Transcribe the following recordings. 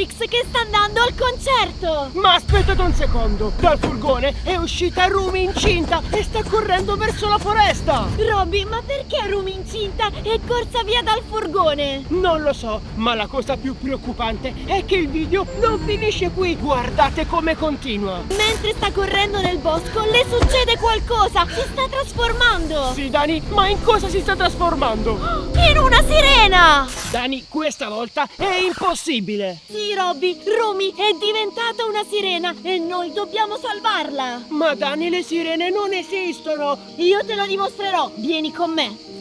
Antrix che sta andando al concerto! Ma aspettate un secondo! Dal furgone è uscita Rumi incinta e sta correndo verso la foresta! Robby, ma perché Rumi incinta è corsa via dal furgone? Non lo so, ma la cosa più preoccupante è che il video non finisce qui! Guardate come continua! Mentre sta correndo nel bosco le succede qualcosa! Si sta trasformando! Sì, Dani, ma in cosa si sta trasformando? In una sirena! Dani, questa volta è impossibile! Sì, Robby, Rumi è diventata una sirena e noi dobbiamo salvarla! Ma Dani, le sirene non esistono! Io te lo dimostrerò, vieni con me!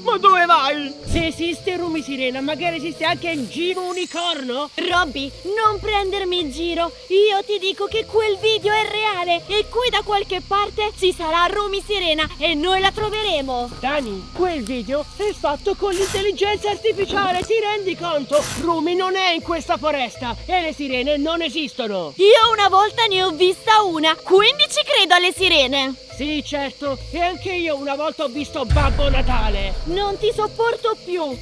Ma dove vai? Se esiste Rumi Sirena, magari esiste anche il Giro Unicorno? Robby, non prendermi in giro! Io ti dico che quel video è reale e qui da qualche parte ci sarà Rumi Sirena e noi la troveremo! Dani, quel video è fatto con l'intelligenza artificiale, ti rendi conto? Rumi non è in questa foresta e le sirene non esistono! Io una volta ne ho vista una, quindi ci credo alle sirene! Sì, certo, e anche io una volta ho visto Babbo Natale! Non ti sopporto più!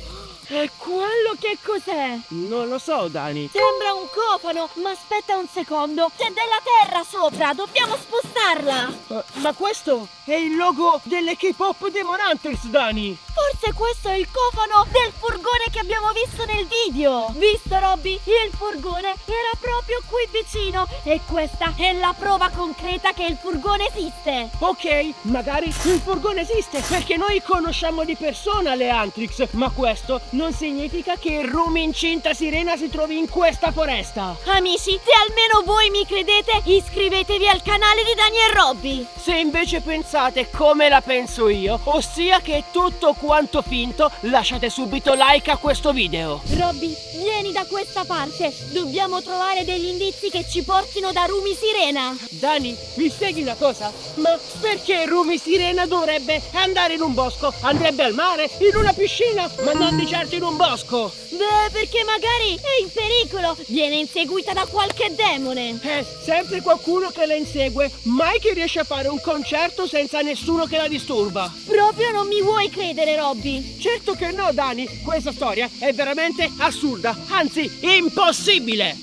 E quello che cos'è? Non lo so, Dani. Sembra un cofano, ma aspetta un secondo. C'è della terra sopra, dobbiamo spostarla. Ma questo è il logo delle K-pop Demon Hunters, Dani. Forse questo è il cofano del furgone che abbiamo visto nel video. Visto, Robby? Il furgone era proprio qui vicino e questa è la prova concreta che il furgone esiste. Ok, magari il furgone esiste perché noi conosciamo di persona le Antrix, ma questo non significa che Rumi incinta sirena si trovi in questa foresta. Amici, se almeno voi mi credete, iscrivetevi al canale di Dani e Robby. Se invece pensate come la penso io, ossia che è tutto quanto finto, lasciate subito like a questo video. Robby, vieni da questa parte. Dobbiamo trovare degli indizi che ci portino da Rumi Sirena. Dani, mi spieghi una cosa? Ma perché Rumi Sirena dovrebbe andare in un bosco? Andrebbe al mare? In una piscina? Ma non di certo in un bosco! Beh, perché magari è in pericolo. Viene inseguita da qualche demone. Sempre qualcuno che la insegue, mai che riesce a fare un concerto senza nessuno che la disturba. Proprio non mi vuoi credere, Robby? Certo che no, Dani, questa storia è veramente assurda, anzi impossibile.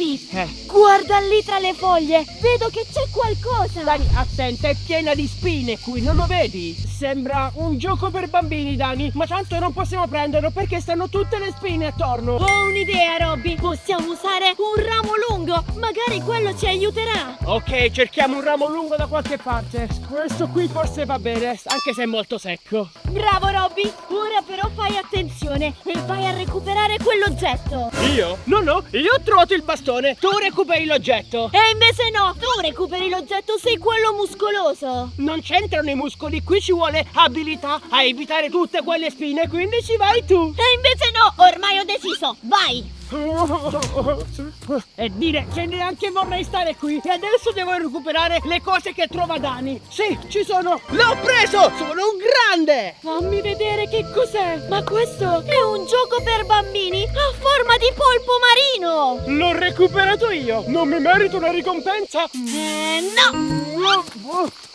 Guarda lì tra le foglie, vedo che c'è qualcosa. Dani, attenta, è piena di spine qui, non lo vedi? Sembra un gioco per bambini, Dani, ma tanto non possiamo prenderlo perché stanno tutte le spine attorno. Ho un'idea, Robby, possiamo usare un ramo lungo, magari quello ci aiuterà. Ok, cerchiamo un ramo lungo da qualche parte. Questo qui forse va bene, anche se è molto secco. Bravo, Robby, ora però fai attenzione e vai a recuperare quell'oggetto. Io? No, io ho trovato il bastone, tu recuperi l'oggetto. E invece no, tu recuperi l'oggetto, sei quello muscoloso. Non c'entrano i muscoli, qui ci vuole abilità a evitare tutte quelle spine, quindi ci vai tu. E invece no, ormai ho deciso, vai. E dire che neanche vorrei stare qui. E adesso devo recuperare le cose che trova Dani. Sì, ci sono. L'ho preso, sono un grande. Fammi vedere che cos'è. Ma questo è un gioco per bambini a forma di polpo marino. L'ho recuperato io. Non mi merito una ricompensa? No.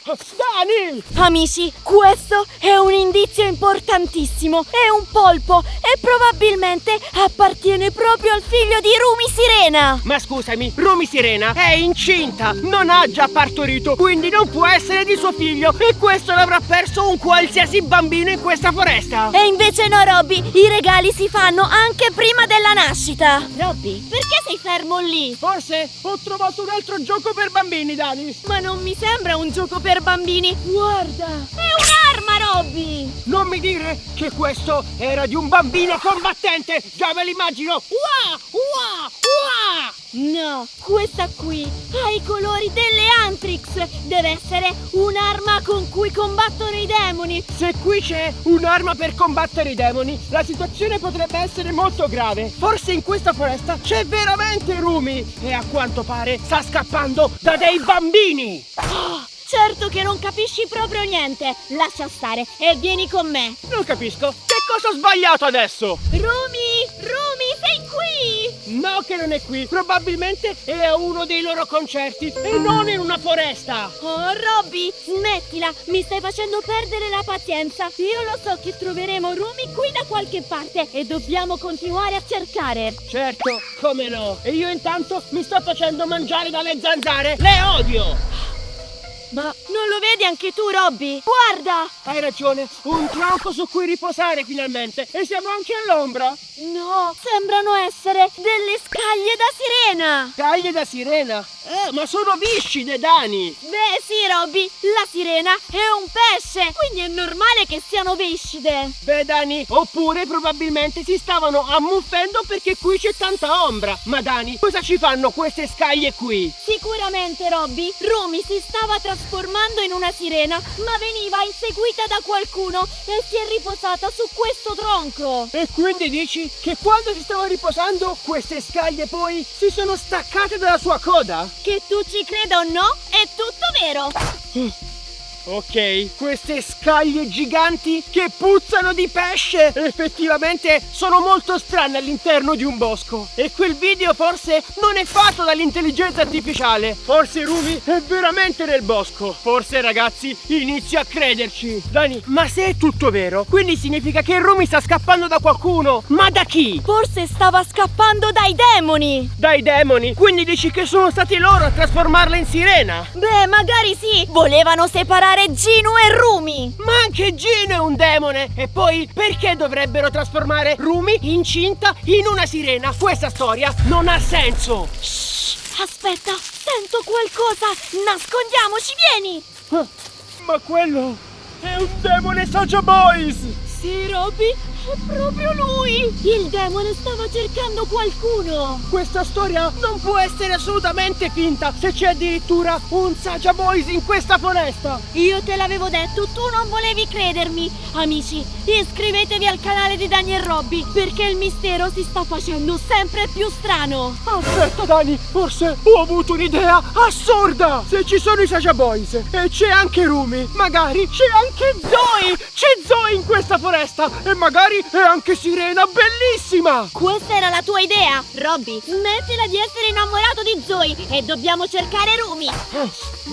Dani! Amici, questo è un indizio importantissimo. È un polpo e probabilmente appartiene proprio al figlio di Rumi Sirena. Ma scusami, Rumi Sirena è incinta, non ha già partorito, quindi non può essere di suo figlio. E questo l'avrà perso un qualsiasi bambino in questa foresta. E invece no, Robby, i regali si fanno anche prima della nascita. Robby, perché sei fermo lì? Forse ho trovato un altro gioco per bambini, Dani. Ma non mi sembra un gioco per bambini. Guarda, è un'arma, Robby. Non mi dire che questo era di un bambino combattente. Già me l'immagino. Uah, uah, uah. No, questa qui ha i colori delle Antrix. Deve essere un'arma con cui combattono i demoni. Se qui c'è un'arma per combattere i demoni, la situazione potrebbe essere molto grave. Forse in questa foresta c'è veramente Rumi e a quanto pare sta scappando da dei bambini. Certo che non capisci proprio niente. Lascia stare e vieni con me. Non capisco. Che cosa ho sbagliato adesso? Rumi, sei qui? No che non è qui, probabilmente è a uno dei loro concerti e non in una foresta. Oh, Robby, smettila, mi stai facendo perdere la pazienza. Io lo so che troveremo Rumi qui da qualche parte e dobbiamo continuare a cercare. Certo, come no. E io intanto mi sto facendo mangiare dalle zanzare. Le odio! Ma non lo vedi anche tu, Robby? Guarda! Hai ragione, un tronco su cui riposare finalmente. E siamo anche all'ombra. No, sembrano essere delle scaglie da sirena. Scaglie da sirena? Ma sono viscide, Dani. Beh sì, Robby, la sirena è un pesce, quindi è normale che siano viscide. Beh, Dani, oppure probabilmente si stavano ammuffendo perché qui c'è tanta ombra. Ma Dani, cosa ci fanno queste scaglie qui? Sicuramente, Robby, Rumi si stava trasformando in una sirena, ma veniva inseguita da qualcuno e si è riposata su questo tronco. E quindi dici che quando si stava riposando, queste scaglie poi si sono staccate dalla sua coda? Che tu ci creda o no, è tutto vero. Ok, queste scaglie giganti che puzzano di pesce effettivamente sono molto strane all'interno di un bosco. E quel video forse non è fatto dall'intelligenza artificiale. Forse Rumi è veramente nel bosco. Forse, ragazzi, inizio a crederci. Dani, ma se è tutto vero, quindi significa che Rumi sta scappando da qualcuno. Ma da chi? Forse stava scappando dai demoni. Dai demoni? Quindi dici che sono stati loro a trasformarla in sirena? Beh, magari sì. Volevano separare Gino e Rumi. Ma anche Gino è un demone. E poi perché dovrebbero trasformare Rumi incinta in una sirena? Questa storia non ha senso. Shh, aspetta, sento qualcosa. Nascondiamoci, vieni. Ma quello è un demone Saja Boys. Sì, Robby, è proprio lui. Il demone stava cercando qualcuno. Questa storia non può essere assolutamente finta se c'è addirittura un Saja Boys in questa foresta. Io te l'avevo detto, tu non volevi credermi. Amici, iscrivetevi al canale di Dani e Robby, perché il mistero si sta facendo sempre più strano. Aspetta, Dani, forse ho avuto un'idea assurda. Se ci sono i Saja Boys e c'è anche Rumi, magari c'è anche Zoe. C'è Zoe in questa foresta e magari è anche sirena bellissima. Questa era la tua idea? Robby, smettila di essere innamorato di Zoe e dobbiamo cercare Rumi.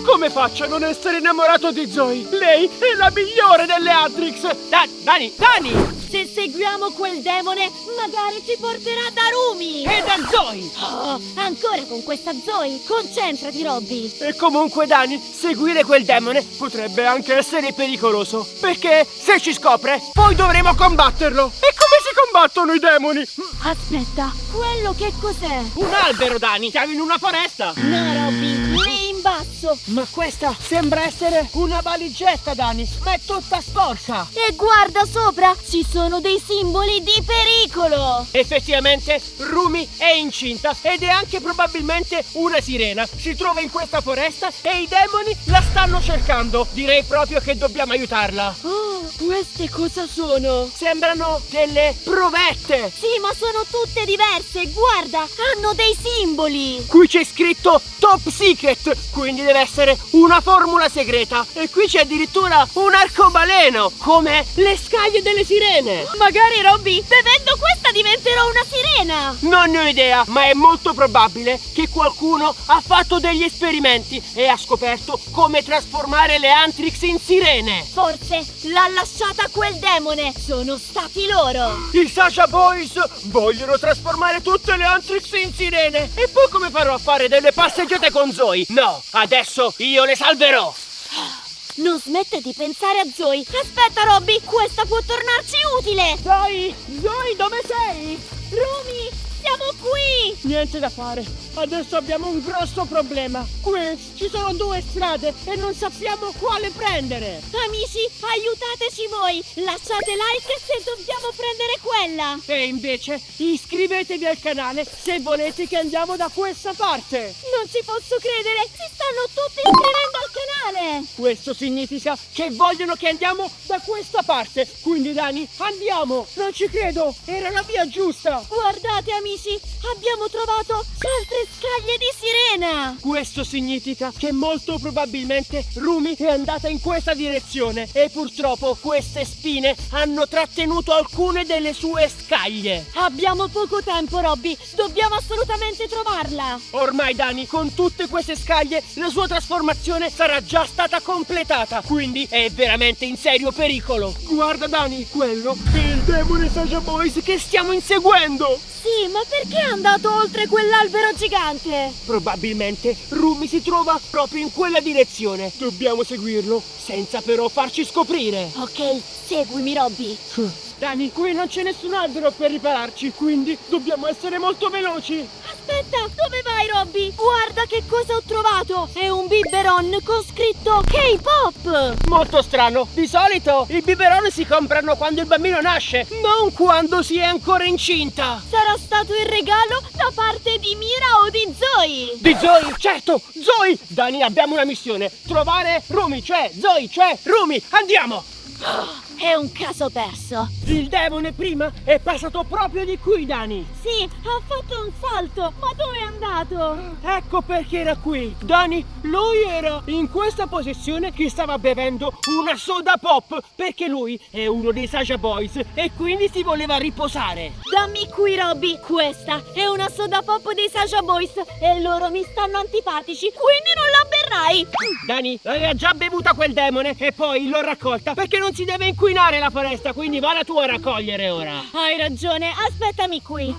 Come faccio a non essere innamorato di Zoe? Lei è la migliore delle Atrix. Dani! Se seguiamo quel demone, magari ci porterà da Rumi. E da Zoe. Oh, ancora con questa Zoe. Concentrati, Robby. E comunque, Dani, seguire quel demone potrebbe anche essere pericoloso, perché se ci scopre, poi dovremo combatterlo. E come si combattono i demoni? Aspetta, quello che cos'è? Un albero, Dani. Siamo in una foresta. No, Robby, lì in basso. Ma questa sembra essere una valigetta, Dani. Ma è tutta sporca. E guarda sopra, ci sono dei simboli di pericolo. Effettivamente Rumi è incinta ed è anche probabilmente una sirena. Si trova in questa foresta e i demoni la stanno cercando. Direi proprio che dobbiamo aiutarla. Oh, queste cosa sono? Sembrano delle provette. Sì, ma sono tutte diverse. Guarda, hanno dei simboli. Qui c'è scritto Top Secret, quindi deve essere una formula segreta. E qui c'è addirittura un arcobaleno, come le scaglie delle sirene. Magari, Robby, bevendo questa diventerò una sirena. Non ne ho idea, ma è molto probabile che qualcuno ha fatto degli esperimenti e ha scoperto come trasformare le Antrix in sirene. Forse l'ha lasciata quel demone. Sono stati loro. I Saja Boys vogliono trasformare tutte le Antrix in sirene. E poi come farò a fare delle passeggiate con Zoe? No, adesso io le salverò. Non smette di pensare a Zoe. Aspetta, Robby, questa può tornarci utile. Zoe, dove sei? Rumi, siamo qui. Niente da fare, adesso abbiamo un grosso problema. Qui ci sono due strade e non sappiamo quale prendere. Amici, aiutateci voi. Lasciate like se dobbiamo prendere quella. E invece iscrivetevi al canale se volete che andiamo da questa parte. Non ci posso credere, si stanno tutti iscrivendo al canale. normale. Questo significa che vogliono che andiamo da questa parte. Quindi Dani, andiamo. Non ci credo, era la via giusta. Guardate amici, abbiamo trovato altre scaglie di sirena. Questo significa che molto probabilmente Rumi è andata in questa direzione e purtroppo queste spine hanno trattenuto alcune delle sue scaglie. Abbiamo poco tempo, Robby, dobbiamo assolutamente trovarla. Ormai Dani, con tutte queste scaglie, la sua trasformazione sarà già stata completata, quindi è veramente in serio pericolo. Guarda Dani, quello è il demone Saja Boys che stiamo inseguendo. Sì, ma perché è andato oltre quell'albero gigante? Probabilmente Rumi si trova proprio in quella direzione. Dobbiamo seguirlo senza però farci scoprire. Ok, seguimi, Robby. Dani, qui non c'è nessun albero per ripararci, quindi dobbiamo essere molto veloci. Aspetta, dove vai, Robby? Guarda che cosa ho trovato! È un biberon con scritto K-pop! Molto strano, di solito i biberon si comprano quando il bambino nasce, non quando si è ancora incinta. Sarà stato il regalo da parte di Mira o di Zoe? Di Zoe, certo, Zoe! Dani, abbiamo una missione, trovare Rumi, cioè Zoe, cioè Rumi, andiamo! È un caso perso. Il demone prima è passato proprio di qui, Dani. Sì, ha fatto un salto, ma dove è andato? Ecco perché era qui. Dani, lui era in questa posizione che stava bevendo una soda pop, perché lui è uno dei Saja Boys e quindi si voleva riposare. Dammi qui, Robby. Questa è una soda pop dei Saja Boys e loro mi stanno antipatici, quindi non la berrai. Dani, aveva già bevuta quel demone e poi l'ho raccolta perché non si deve inquinare la foresta, quindi va la tua a raccogliere ora. Hai ragione, aspettami qui.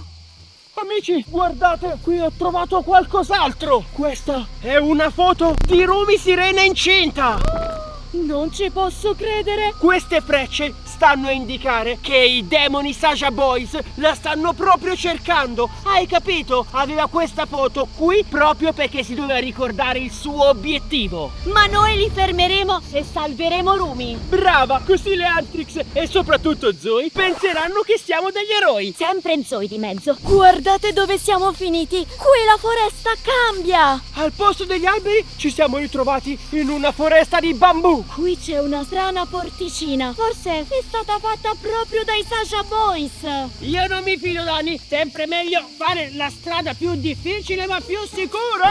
Amici, guardate, qui ho trovato qualcos'altro. Questa è una foto di Rumi Sirena incinta. Non ci posso credere. Queste frecce stanno a indicare che i demoni Saja Boys la stanno proprio cercando. Hai capito? Aveva questa foto qui proprio perché si doveva ricordare il suo obiettivo. Ma noi li fermeremo e salveremo Rumi. Brava, così le Antrix e soprattutto Zoe penseranno che siamo degli eroi. Sempre in Zoe di mezzo. Guardate dove siamo finiti. Qui la foresta cambia. Al posto degli alberi ci siamo ritrovati in una foresta di bambù. Qui c'è una strana porticina. Forse è stata fatta proprio dai Saja Boys. Io non mi fido, Dani. Sempre meglio fare la strada più difficile ma più sicura.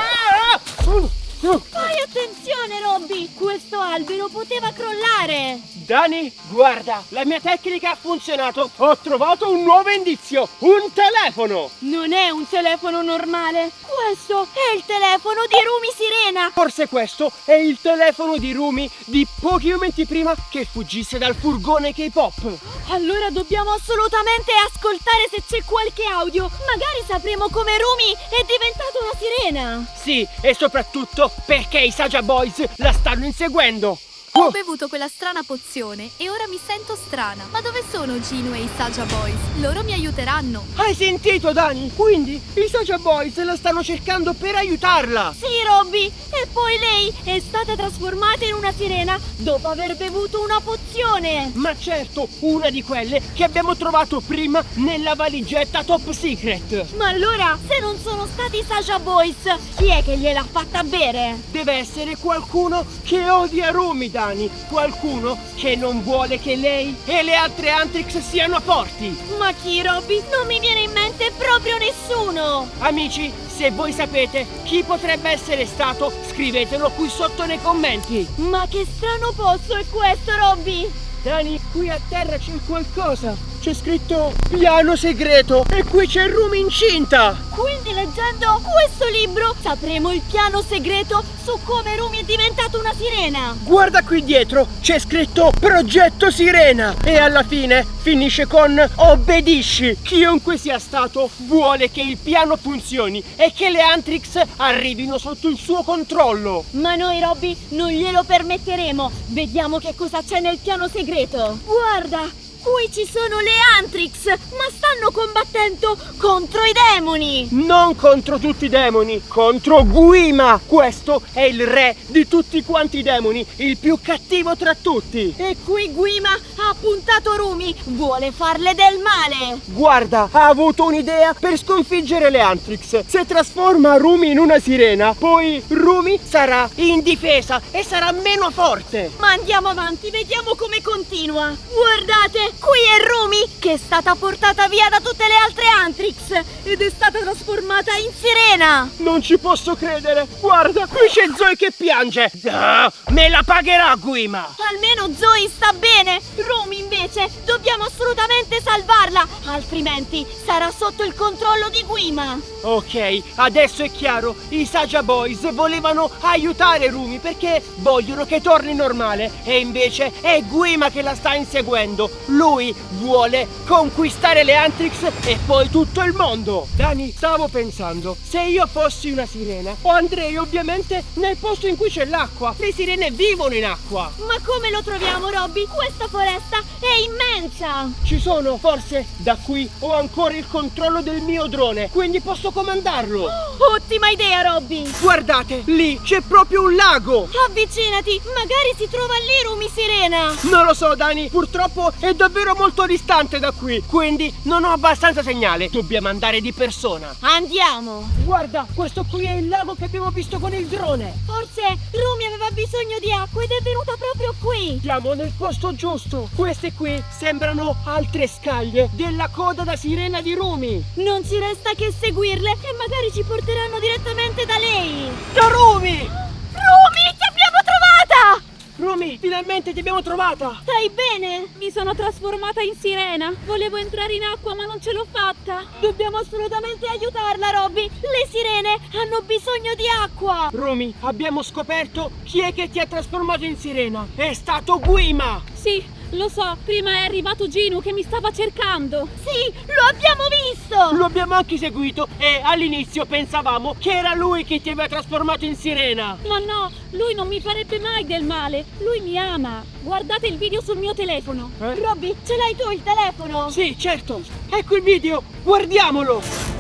Fai attenzione, Robby. Questo albero poteva crollare. Dani, guarda, la mia tecnica ha funzionato. Ho trovato un nuovo indizio, un telefono. Non è un telefono normale. Questo è il telefono di Rumi Sirena. Forse questo è il telefono di Rumi di pochi momenti prima che fuggisse dal furgone K-pop. Allora dobbiamo assolutamente ascoltare se c'è qualche audio. Magari sapremo come Rumi è diventata una sirena. Sì, e soprattutto perché i Saja Boys la stanno inseguendo. Ho bevuto quella strana pozione e ora mi sento strana. Ma dove sono Gino e i Saja Boys? Loro mi aiuteranno. Hai sentito, Dani? Quindi i Saja Boys la stanno cercando per aiutarla. Sì, Robby. E poi lei è stata trasformata in una sirena dopo aver bevuto una pozione. Ma certo, una di quelle che abbiamo trovato prima nella valigetta Top Secret. Ma allora, se non sono stati i Saja Boys, chi è che gliel'ha fatta bere? Deve essere qualcuno che odia Rumi, Dani. Qualcuno che non vuole che lei e le altre Antrix siano forti. Ma chi, Robby? Non mi viene in mente proprio nessuno. Amici, se voi sapete chi potrebbe essere stato, scrivetelo qui sotto nei commenti. Ma che strano posto è questo, Robby? Dani, qui a terra c'è qualcosa. C'è scritto piano segreto e qui c'è Rumi incinta. Quindi leggendo questo libro sapremo il piano segreto su come Rumi è diventata una sirena. Guarda qui dietro, c'è scritto Progetto Sirena e alla fine finisce con obbedisci. Chiunque sia stato vuole che il piano funzioni e che le Antrix arrivino sotto il suo controllo. Ma noi, Robby, non glielo permetteremo. Vediamo che cosa c'è nel piano segreto. Guarda, qui ci sono le Antrix, ma stanno combattendo contro i demoni. Non contro tutti i demoni, contro Guima! Questo è il re di tutti quanti i demoni, il più cattivo tra tutti. E qui Guima ha puntato Rumi, vuole farle del male. Guarda, ha avuto un'idea per sconfiggere le Antrix. Se trasforma Rumi in una sirena, poi Rumi sarà indifesa e sarà meno forte. Ma andiamo avanti, vediamo come continua. Guardate, qui è Rumi che è stata portata via da tutte le altre Antrix ed è stata trasformata in sirena. Non ci posso credere. Guarda, qui c'è Zoe che piange. Ah, me la pagherà Guima. Almeno Zoe sta bene. Rumi invece dobbiamo assolutamente salvarla, altrimenti sarà sotto il controllo di Guima. Ok, adesso è chiaro. I Saja Boys volevano aiutare Rumi perché vogliono che torni normale. E invece è Guima che la sta inseguendo. Lui vuole conquistare le Antrix e poi tutto il mondo. Dani, stavo pensando, se io fossi una sirena, andrei ovviamente nel posto in cui c'è l'acqua. Le sirene vivono in acqua. Ma come lo troviamo, Robby? Questa foresta è immensa. Ci sono, forse da qui ho ancora il controllo del mio drone, quindi posso comandarlo. Ottima idea, Robby. Guardate, lì c'è proprio un lago. Avvicinati, magari si trova lì Rumi Sirena. Non lo so, Dani, purtroppo è davvero molto distante da qui, quindi non ho abbastanza segnale. Dobbiamo andare di persona. Andiamo. Guarda, questo qui è il lago che abbiamo visto con il drone. Forse Rumi aveva bisogno di acqua ed è venuta proprio qui. Siamo nel posto giusto. Queste qui sembrano altre scaglie della coda da sirena di Rumi. Non ci resta che seguirle e magari ci porteranno direttamente da lei. Da Rumi! Rumi, ti abbiamo trovata! Rumi, finalmente ti abbiamo trovata. Stai bene? Mi sono trasformata in sirena. Volevo entrare in acqua ma non ce l'ho fatta. Dobbiamo assolutamente aiutarla, Robby. Le sirene hanno bisogno di acqua. Rumi, abbiamo scoperto chi è che ti ha trasformato in sirena. È stato Guima. Sì, lo so. Prima è arrivato Ginu che mi stava cercando. Sì, lo abbiamo visto. Lo abbiamo anche seguito e all'inizio pensavamo che era lui che ti aveva trasformato in sirena. Ma no, lui non mi farebbe mai del male. Lui mi ama. Guardate il video sul mio telefono. Robby, ce l'hai tu il telefono? Sì, certo. Ecco il video. Guardiamolo.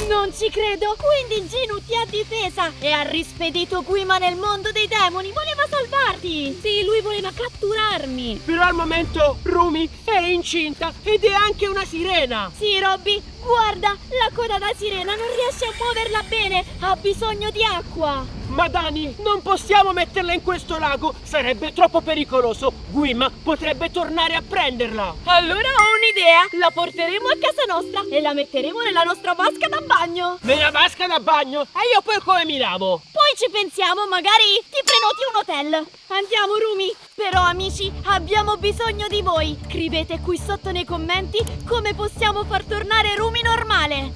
Non ci credo! Quindi Ginu ti ha difesa e ha rispedito Guima nel mondo dei demoni! Voleva salvarti! Sì, lui voleva catturarmi! Però al momento Rumi è incinta ed è anche una sirena! Sì, Robby, guarda! La coda da sirena non riesce a muoverla bene! Ha bisogno di acqua! Ma Dani, non possiamo metterla in questo lago! Sarebbe troppo pericoloso! Guima potrebbe tornare a prenderla! Allora ho un'idea! La porteremo a casa nostra e la metteremo nella nostra vasca da bagno! Nella vasca da bagno? E io poi come mi lavo? Poi ci pensiamo, magari ti prenoti un hotel! Andiamo, Rumi! Però amici, abbiamo bisogno di voi! Scrivete qui sotto nei commenti come possiamo far tornare Rumi normale!